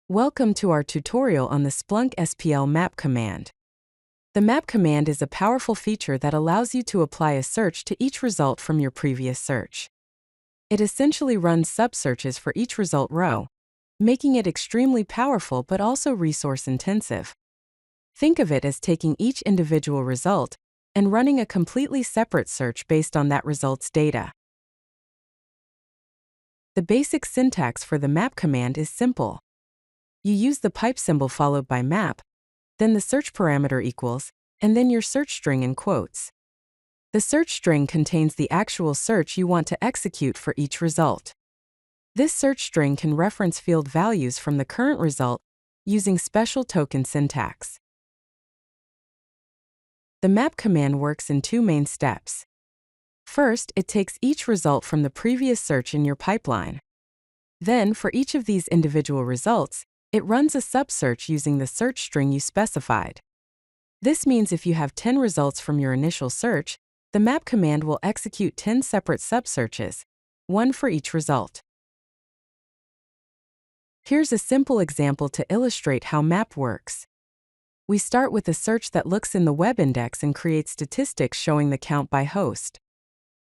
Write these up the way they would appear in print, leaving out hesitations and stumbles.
Welcome to our tutorial on the Splunk SPL Map Command. The Map Command is a powerful feature that allows you to apply a search to each result from your previous search. It essentially runs subsearches for each result row, making it extremely powerful but also resource-intensive. Think of it as taking each individual result and running a completely separate search based on that result's data. The basic syntax for the map command is simple. You use the pipe symbol followed by map, then the search parameter equals, and then your search string in quotes. The search string contains the actual search you want to execute for each result. This search string can reference field values from the current result using special token syntax. The map command works in two main steps. First, it takes each result from the previous search in your pipeline. Then, for each of these individual results, it runs a subsearch using the search string you specified. This means if you have 10 results from your initial search, the map command will execute 10 separate subsearches, one for each result. Here's a simple example to illustrate how map works. We start with a search that looks in the web index and creates statistics showing the count by host.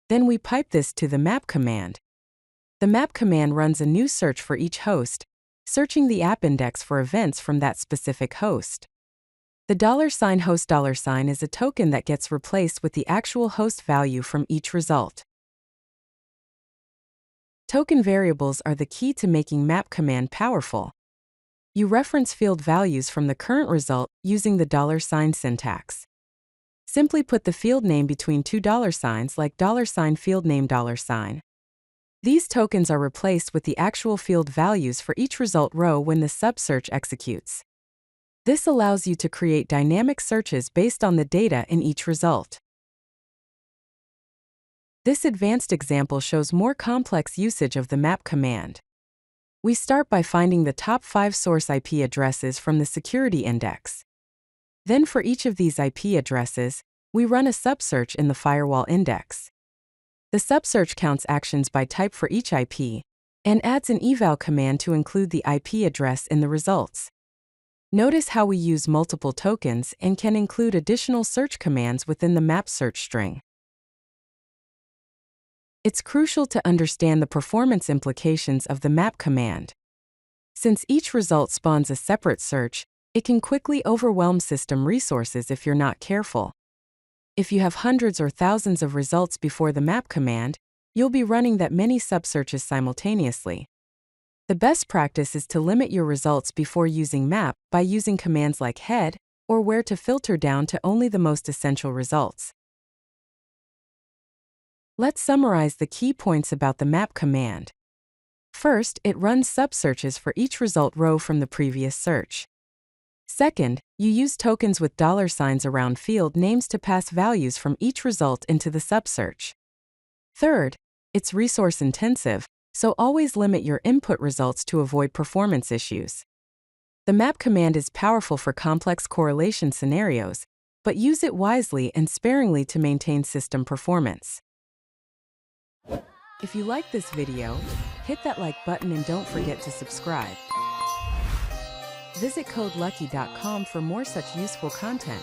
Then we pipe this to the map command. The map command runs a new search for each host, searching the app index for events from that specific host. The $host is a token that gets replaced with the actual host value from each result. Token variables are the key to making map command powerful. You reference field values from the current result using the $sign syntax. Simply put the field name between two $signs like $field name $sign. These tokens are replaced with the actual field values for each result row when the subsearch executes. This allows you to create dynamic searches based on the data in each result. This advanced example shows more complex usage of the map command. We start by finding the top 5 source IP addresses from the security index. Then for each of these IP addresses, we run a subsearch in the firewall index. The subsearch counts actions by type for each IP and adds an eval command to include the IP address in the results. Notice how we use multiple tokens and can include additional search commands within the map search string. It's crucial to understand the performance implications of the map command. Since each result spawns a separate search, it can quickly overwhelm system resources if you're not careful. If you have hundreds or thousands of results before the map command, you'll be running that many subsearches simultaneously. The best practice is to limit your results before using map by using commands like head or where to filter down to only the most essential results. Let's summarize the key points about the map command. First, it runs subsearches for each result row from the previous search. Second, you use tokens with $signs around field names to pass values from each result into the subsearch. Third, it's resource-intensive, so always limit your input results to avoid performance issues. The map command is powerful for complex correlation scenarios, but use it wisely and sparingly to maintain system performance. If you like this video, hit that like button and don't forget to subscribe. Visit CodeLucky.com for more such useful content.